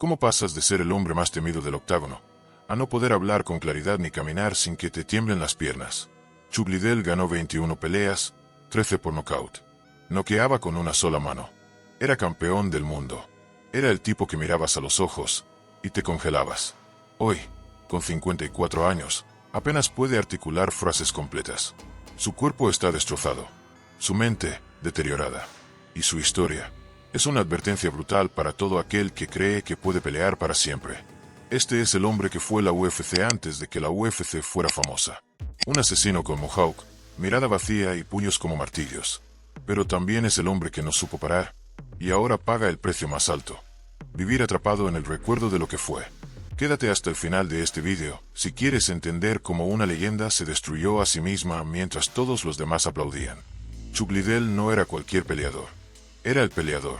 ¿Cómo pasas de ser el hombre más temido del octágono a no poder hablar con claridad ni caminar sin que te tiemblen las piernas? Chuck Liddell ganó 21 peleas, 13 por nocaut. Noqueaba con una sola mano. Era campeón del mundo. Era el tipo que mirabas a los ojos y te congelabas. Hoy, con 54 años, apenas puede articular frases completas. Su cuerpo está destrozado, su mente deteriorada, y su historia es una advertencia brutal para todo aquel que cree que puede pelear para siempre. Este es el hombre que fue la UFC antes de que la UFC fuera famosa. Un asesino con mohawk, mirada vacía y puños como martillos. Pero también es el hombre que no supo parar, y ahora paga el precio más alto. Vivir atrapado en el recuerdo de lo que fue. Quédate hasta el final de este vídeo si quieres entender cómo una leyenda se destruyó a sí misma mientras todos los demás aplaudían. Chuck Liddell no era cualquier peleador. Era el peleador.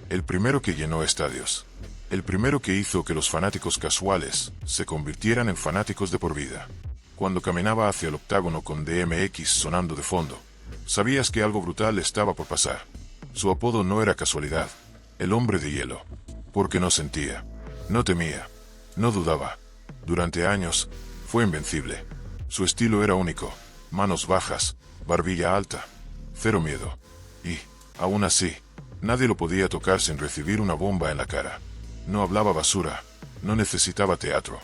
El primero que llenó estadios. El primero que hizo que los fanáticos casuales se convirtieran en fanáticos de por vida. Cuando caminaba hacia el octágono con DMX sonando de fondo, sabías que algo brutal estaba por pasar. Su apodo no era casualidad. El hombre de hielo. Porque no sentía. No temía. No dudaba. Durante años, fue invencible. Su estilo era único. Manos bajas, barbilla alta. Cero miedo. Y, aún así, nadie lo podía tocar sin recibir una bomba en la cara. No hablaba basura. No necesitaba teatro.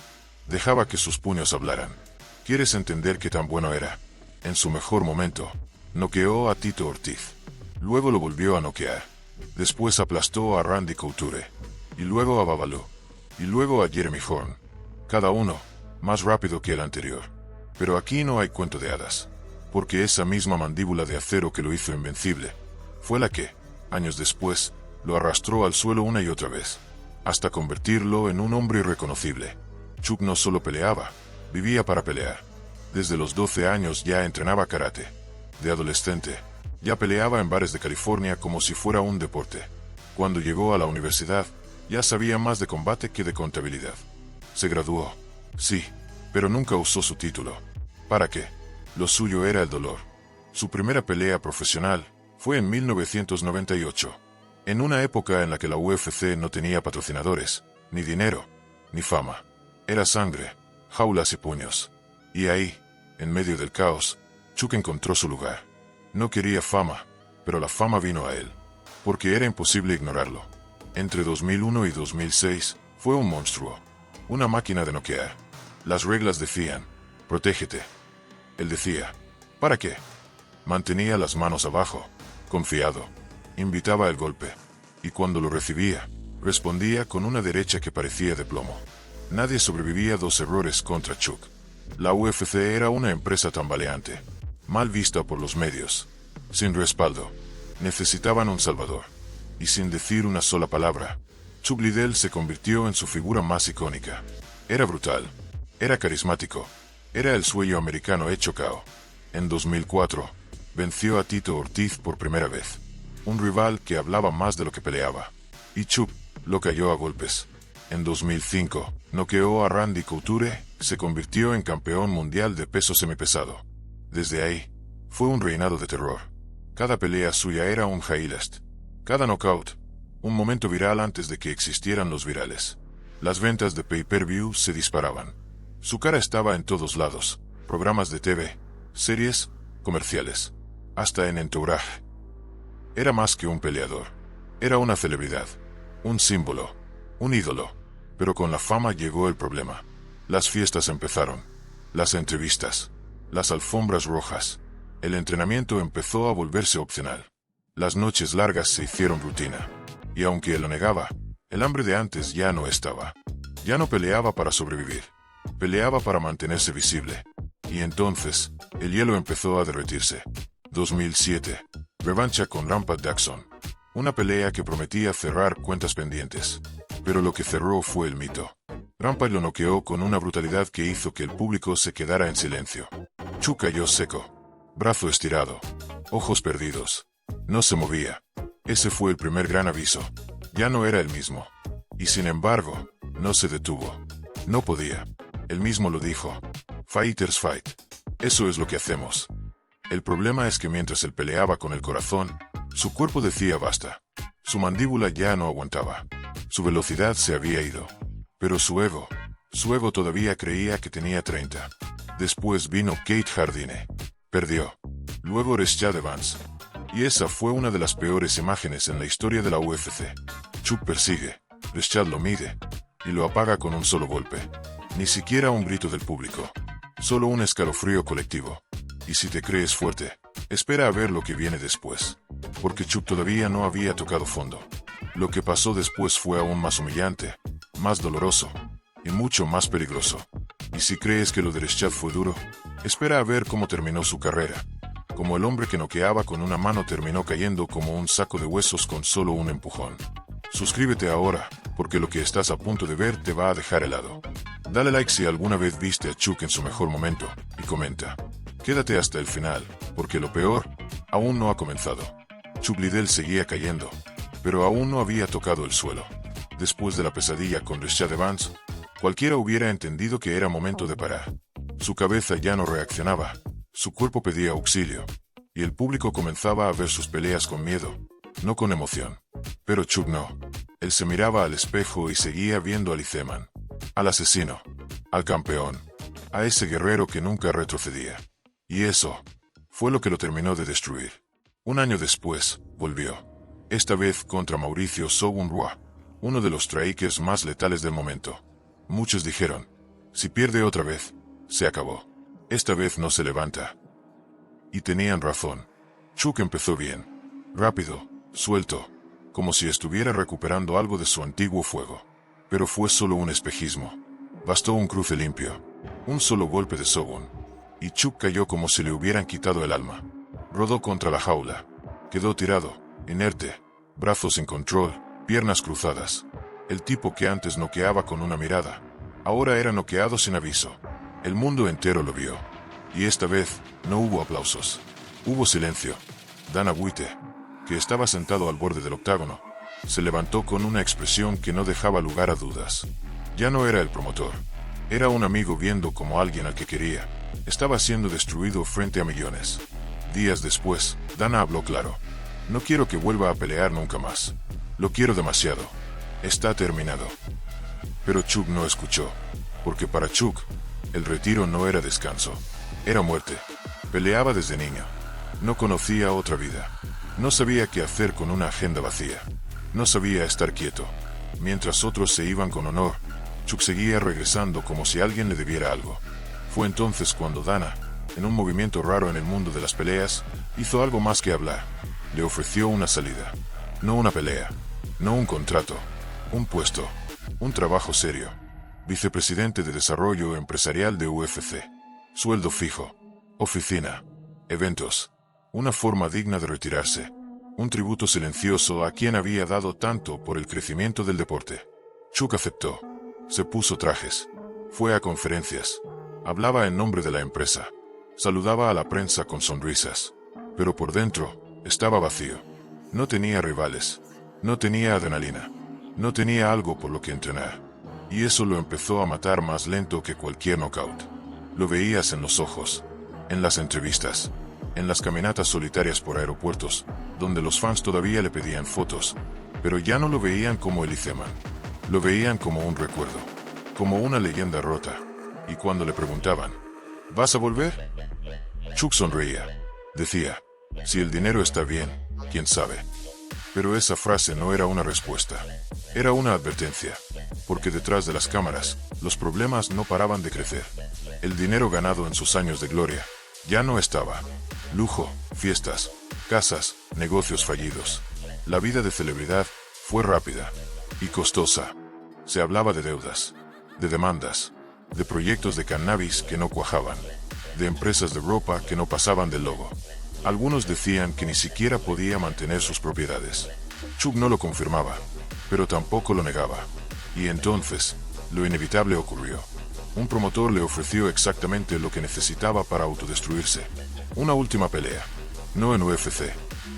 Dejaba que sus puños hablaran. ¿Quieres entender qué tan bueno era? En su mejor momento, noqueó a Tito Ortiz. Luego lo volvió a noquear. Después aplastó a Randy Couture. Y luego a Babalu. Y luego a Jeremy Horn. Cada uno, más rápido que el anterior. Pero aquí no hay cuento de hadas. Porque esa misma mandíbula de acero que lo hizo invencible, fue la que, años después, lo arrastró al suelo una y otra vez. Hasta convertirlo en un hombre irreconocible. Chuck no solo peleaba, vivía para pelear. Desde los 12 años ya entrenaba karate. De adolescente, ya peleaba en bares de California como si fuera un deporte. Cuando llegó a la universidad, ya sabía más de combate que de contabilidad. Se graduó, sí, pero nunca usó su título. ¿Para qué? Lo suyo era el dolor. Su primera pelea profesional fue en 1998, en una época en la que la UFC no tenía patrocinadores, ni dinero, ni fama. Era sangre, jaulas y puños. Y ahí, en medio del caos, Chuck encontró su lugar. No quería fama, pero la fama vino a él, porque era imposible ignorarlo. Entre 2001 y 2006, fue un monstruo. Una máquina de noquear. Las reglas decían, protégete. Él decía, ¿para qué? Mantenía las manos abajo, confiado. Invitaba el golpe. Y cuando lo recibía, respondía con una derecha que parecía de plomo. Nadie sobrevivía a 2 errores contra Chuck. La UFC era una empresa tambaleante, mal vista por los medios, sin respaldo. Necesitaban un salvador. Y sin decir una sola palabra, Chuck Liddell se convirtió en su figura más icónica. Era brutal. Era carismático. Era el sueño americano hecho cao. En 2004, venció a Tito Ortiz por primera vez. Un rival que hablaba más de lo que peleaba. Y Chuck lo cayó a golpes. En 2005, noqueó a Randy Couture, se convirtió en campeón mundial de peso semipesado. Desde ahí, fue un reinado de terror. Cada pelea suya era un highlight. Cada knockout, un momento viral antes de que existieran los virales. Las ventas de pay-per-view se disparaban. Su cara estaba en todos lados, programas de TV, series, comerciales, hasta en Entourage. Era más que un peleador. Era una celebridad, un símbolo, un ídolo. Pero con la fama llegó el problema. Las fiestas empezaron. Las entrevistas. Las alfombras rojas. El entrenamiento empezó a volverse opcional. Las noches largas se hicieron rutina. Y aunque él lo negaba, el hambre de antes ya no estaba. Ya no peleaba para sobrevivir. Peleaba para mantenerse visible. Y entonces, el hielo empezó a derretirse. 2007. Revancha con Rampart Jackson. Una pelea que prometía cerrar cuentas pendientes. Pero lo que cerró fue el mito. Rampart lo noqueó con una brutalidad que hizo que el público se quedara en silencio. Chuck cayó seco. Brazo estirado. Ojos perdidos. No se movía. Ese fue el primer gran aviso. Ya no era el mismo. Y sin embargo, no se detuvo. No podía. Él mismo lo dijo. Fighters fight. Eso es lo que hacemos. El problema es que mientras él peleaba con el corazón, su cuerpo decía basta. Su mandíbula ya no aguantaba. Su velocidad se había ido. Pero su ego todavía creía que tenía 30. Después vino Kate Jardine. Perdió. Luego Rashad Evans. Y esa fue una de las peores imágenes en la historia de la UFC. Chuck persigue. Rashad lo mide. Y lo apaga con un solo golpe. Ni siquiera un grito del público. Solo un escalofrío colectivo. Y si te crees fuerte, espera a ver lo que viene después. Porque Chuck todavía no había tocado fondo. Lo que pasó después fue aún más humillante, más doloroso y mucho más peligroso. Y si crees que lo de Rashad fue duro, espera a ver cómo terminó su carrera. Como el hombre que noqueaba con una mano terminó cayendo como un saco de huesos con solo un empujón. Suscríbete ahora, porque lo que estás a punto de ver te va a dejar helado. Dale like si alguna vez viste a Chuck en su mejor momento, y comenta. Quédate hasta el final, porque lo peor aún no ha comenzado. Chuck Liddell seguía cayendo, pero aún no había tocado el suelo. Después de la pesadilla con Rashad Evans, cualquiera hubiera entendido que era momento de parar. Su cabeza ya no reaccionaba, su cuerpo pedía auxilio, y el público comenzaba a ver sus peleas con miedo, no con emoción. Pero Chuck no. Él se miraba al espejo y seguía viendo a Lizeman, al asesino, al campeón, a ese guerrero que nunca retrocedía. Y eso fue lo que lo terminó de destruir. Un año después, volvió. Esta vez contra Mauricio Sovun-Rua, uno de los strikers más letales del momento. Muchos dijeron, si pierde otra vez, se acabó. Esta vez no se levanta. Y tenían razón. Chuck empezó bien. Rápido, suelto, como si estuviera recuperando algo de su antiguo fuego. Pero fue solo un espejismo. Bastó un cruce limpio, un solo golpe de Sovun, y Chuck cayó como si le hubieran quitado el alma. Rodó contra la jaula. Quedó tirado, inerte, brazos sin control, piernas cruzadas. El tipo que antes noqueaba con una mirada, ahora era noqueado sin aviso. El mundo entero lo vio. Y esta vez, no hubo aplausos. Hubo silencio. Dana White, que estaba sentado al borde del octágono, se levantó con una expresión que no dejaba lugar a dudas. Ya no era el promotor. Era un amigo viendo como alguien al que quería estaba siendo destruido frente a millones. Días después, Dana habló claro. No quiero que vuelva a pelear nunca más. Lo quiero demasiado. Está terminado. Pero Chuck no escuchó. Porque para Chuck, el retiro no era descanso. Era muerte. Peleaba desde niño. No conocía otra vida. No sabía qué hacer con una agenda vacía. No sabía estar quieto. Mientras otros se iban con honor, Chuck seguía regresando como si alguien le debiera algo. Fue entonces cuando Dana, en un movimiento raro en el mundo de las peleas, hizo algo más que hablar. Le ofreció una salida. No una pelea. No un contrato. Un puesto. Un trabajo serio. Vicepresidente de Desarrollo Empresarial de UFC. Sueldo fijo. Oficina. Eventos. Una forma digna de retirarse. Un tributo silencioso a quien había dado tanto por el crecimiento del deporte. Chuck aceptó. Se puso trajes. Fue a conferencias. Hablaba en nombre de la empresa. Saludaba a la prensa con sonrisas. Pero por dentro, estaba vacío. No tenía rivales. No tenía adrenalina. No tenía algo por lo que entrenar. Y eso lo empezó a matar más lento que cualquier knockout. Lo veías en los ojos. En las entrevistas. En las caminatas solitarias por aeropuertos, donde los fans todavía le pedían fotos. Pero ya no lo veían como el Lizeman. Lo veían como un recuerdo. Como una leyenda rota. Y cuando le preguntaban, ¿vas a volver? Chuck sonreía. Decía, si el dinero está bien, quién sabe. Pero esa frase no era una respuesta. Era una advertencia. Porque detrás de las cámaras, los problemas no paraban de crecer. El dinero ganado en sus años de gloria ya no estaba. Lujo, fiestas, casas, negocios fallidos. La vida de celebridad fue rápida y costosa. Se hablaba de deudas, de demandas, de proyectos de cannabis que no cuajaban, de empresas de ropa que no pasaban del logo. Algunos decían que ni siquiera podía mantener sus propiedades. Chuck no lo confirmaba, pero tampoco lo negaba. Y entonces, lo inevitable ocurrió. Un promotor le ofreció exactamente lo que necesitaba para autodestruirse. Una última pelea. No en UFC.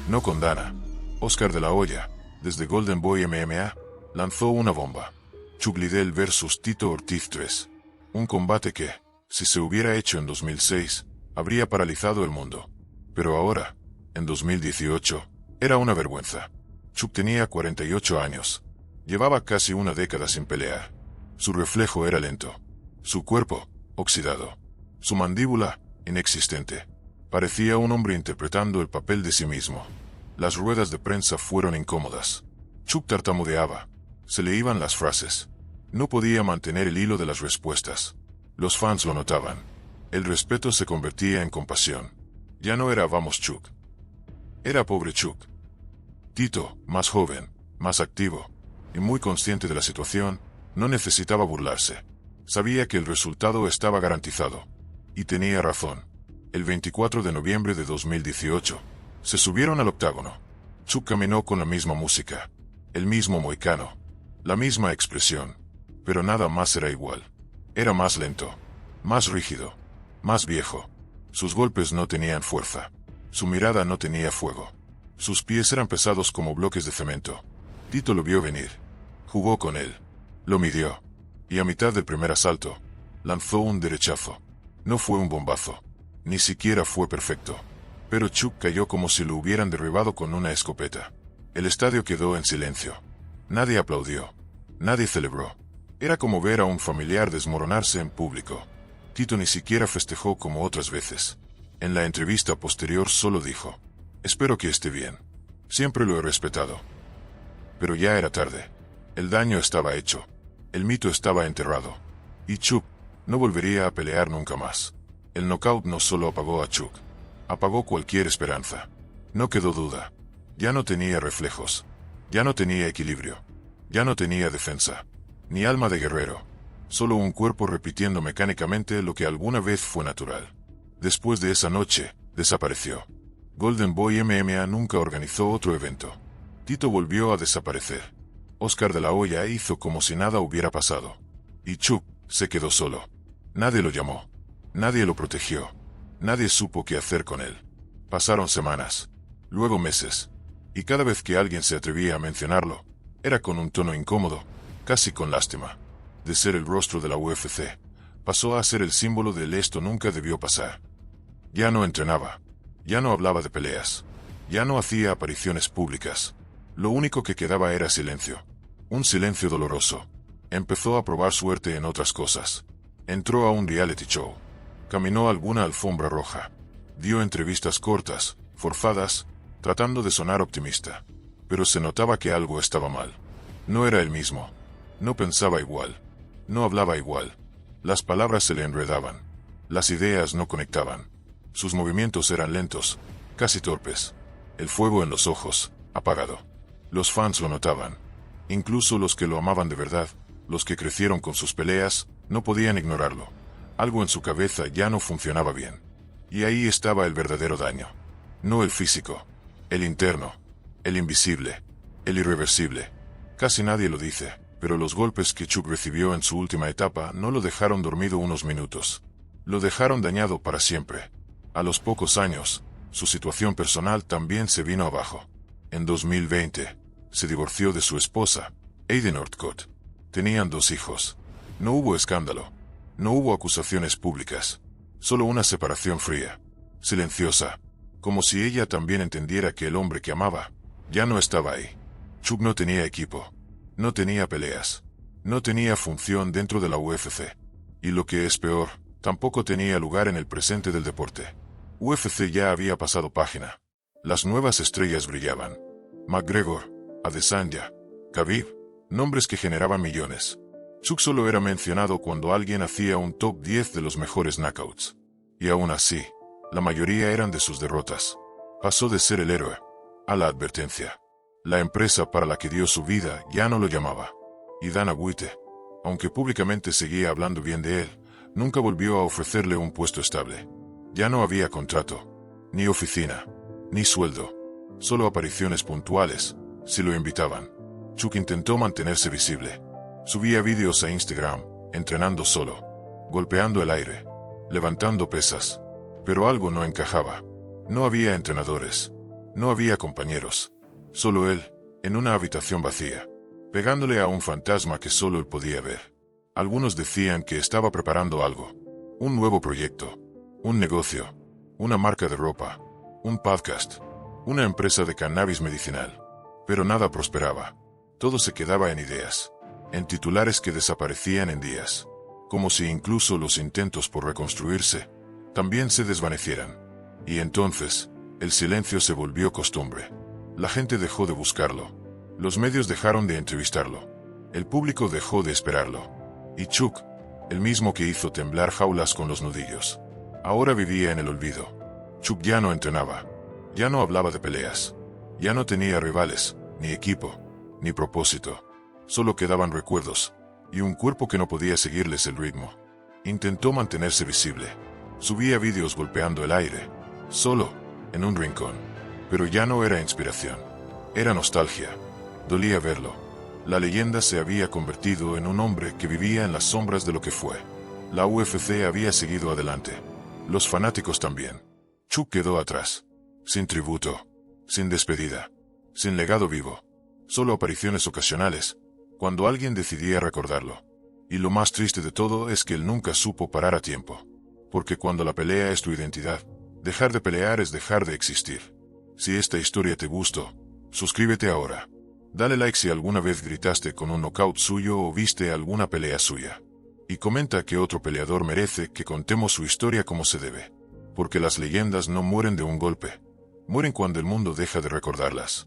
No con Dana. Oscar de la Hoya, desde Golden Boy MMA, lanzó una bomba. Chuck Liddell versus Tito Ortiz 3. Un combate que, si se hubiera hecho en 2006, habría paralizado el mundo. Pero ahora, en 2018, era una vergüenza. Chuck tenía 48 años. Llevaba casi una década sin pelear. Su reflejo era lento. Su cuerpo, oxidado. Su mandíbula, inexistente. Parecía un hombre interpretando el papel de sí mismo. Las ruedas de prensa fueron incómodas. Chuck tartamudeaba. Se le iban las frases. No podía mantener el hilo de las respuestas. Los fans lo notaban. El respeto se convertía en compasión. Ya no era Vamos Chuck. Era Pobre Chuck. Tito, más joven, más activo, y muy consciente de la situación, no necesitaba burlarse. Sabía que el resultado estaba garantizado. Y tenía razón. El 24 de noviembre de 2018, se subieron al octágono. Chuck caminó con la misma música, el mismo moicano, la misma expresión, pero nada más era igual. Era más lento, más rígido, más viejo. Sus golpes no tenían fuerza. Su mirada no tenía fuego. Sus pies eran pesados como bloques de cemento. Tito lo vio venir. Jugó con él. Lo midió. Y a mitad del primer asalto, lanzó un derechazo. No fue un bombazo. Ni siquiera fue perfecto. Pero Chuck cayó como si lo hubieran derribado con una escopeta. El estadio quedó en silencio. Nadie aplaudió. Nadie celebró. Era como ver a un familiar desmoronarse en público. Tito ni siquiera festejó como otras veces. En la entrevista posterior solo dijo: «Espero que esté bien. Siempre lo he respetado». Pero ya era tarde. El daño estaba hecho. El mito estaba enterrado. Y Chuck no volvería a pelear nunca más. El knockout no solo apagó a Chuck. Apagó cualquier esperanza. No quedó duda. Ya no tenía reflejos. Ya no tenía equilibrio. Ya no tenía defensa. Ni alma de guerrero. Solo un cuerpo repitiendo mecánicamente lo que alguna vez fue natural. Después de esa noche, desapareció. Golden Boy MMA nunca organizó otro evento. Tito volvió a desaparecer. Oscar de la Hoya hizo como si nada hubiera pasado. Y Chuck se quedó solo. Nadie lo llamó. Nadie lo protegió. Nadie supo qué hacer con él. Pasaron semanas. Luego meses. Y cada vez que alguien se atrevía a mencionarlo, era con un tono incómodo, casi con lástima. De ser el rostro de la UFC, pasó a ser el símbolo del esto nunca debió pasar. Ya no entrenaba. Ya no hablaba de peleas. Ya no hacía apariciones públicas. Lo único que quedaba era silencio. Un silencio doloroso. Empezó a probar suerte en otras cosas. Entró a un reality show. Caminó alguna alfombra roja. Dio entrevistas cortas, forzadas, tratando de sonar optimista. Pero se notaba que algo estaba mal. No era el mismo. No pensaba igual. No hablaba igual. Las palabras se le enredaban. Las ideas no conectaban. Sus movimientos eran lentos, casi torpes. El fuego en los ojos, apagado. Los fans lo notaban. Incluso los que lo amaban de verdad, los que crecieron con sus peleas, no podían ignorarlo. Algo en su cabeza ya no funcionaba bien. Y ahí estaba el verdadero daño. No el físico, el interno, el invisible, el irreversible. Casi nadie lo dice, pero los golpes que Chuck recibió en su última etapa no lo dejaron dormido unos minutos. Lo dejaron dañado para siempre. A los pocos años, su situación personal también se vino abajo. En 2020, se divorció de su esposa, Aiden Northcott. Tenían 2 hijos. No hubo escándalo. No hubo acusaciones públicas. Solo una separación fría, silenciosa, como si ella también entendiera que el hombre que amaba ya no estaba ahí. Chuck no tenía equipo. No tenía peleas. No tenía función dentro de la UFC. Y lo que es peor, tampoco tenía lugar en el presente del deporte. UFC ya había pasado página. Las nuevas estrellas brillaban. McGregor, Adesanya, Khabib, nombres que generaban millones. Chuck solo era mencionado cuando alguien hacía un top 10 de los mejores knockouts. Y aún así, la mayoría eran de sus derrotas. Pasó de ser el héroe a la advertencia. La empresa para la que dio su vida ya no lo llamaba. Y Dana White, aunque públicamente seguía hablando bien de él, nunca volvió a ofrecerle un puesto estable. Ya no había contrato, ni oficina, ni sueldo. Solo apariciones puntuales, si lo invitaban. Chuck intentó mantenerse visible. Subía vídeos a Instagram, entrenando solo, golpeando el aire, levantando pesas. Pero algo no encajaba. No había entrenadores. No había compañeros. Solo él, en una habitación vacía, pegándole a un fantasma que solo él podía ver. Algunos decían que estaba preparando algo. Un nuevo proyecto. Un negocio. Una marca de ropa. Un podcast. Una empresa de cannabis medicinal. Pero nada prosperaba. Todo se quedaba en ideas, en titulares que desaparecían en días, como si incluso los intentos por reconstruirse también se desvanecieran. Y entonces, el silencio se volvió costumbre. La gente dejó de buscarlo. Los medios dejaron de entrevistarlo. El público dejó de esperarlo. Y Chuck, el mismo que hizo temblar jaulas con los nudillos, ahora vivía en el olvido. Chuck ya no entrenaba. Ya no hablaba de peleas. Ya no tenía rivales, ni equipo, ni propósito. Solo quedaban recuerdos, y un cuerpo que no podía seguirles el ritmo. Intentó mantenerse visible. Subía vídeos golpeando el aire, solo, en un rincón. Pero ya no era inspiración. Era nostalgia. Dolía verlo. La leyenda se había convertido en un hombre que vivía en las sombras de lo que fue. La UFC había seguido adelante. Los fanáticos también. Chuck quedó atrás. Sin tributo. Sin despedida. Sin legado vivo. Solo apariciones ocasionales, cuando alguien decidía recordarlo. Y lo más triste de todo es que él nunca supo parar a tiempo. Porque cuando la pelea es tu identidad, dejar de pelear es dejar de existir. Si esta historia te gustó, suscríbete ahora. Dale like si alguna vez gritaste con un knockout suyo o viste alguna pelea suya. Y comenta que otro peleador merece que contemos su historia como se debe. Porque las leyendas no mueren de un golpe. Mueren cuando el mundo deja de recordarlas.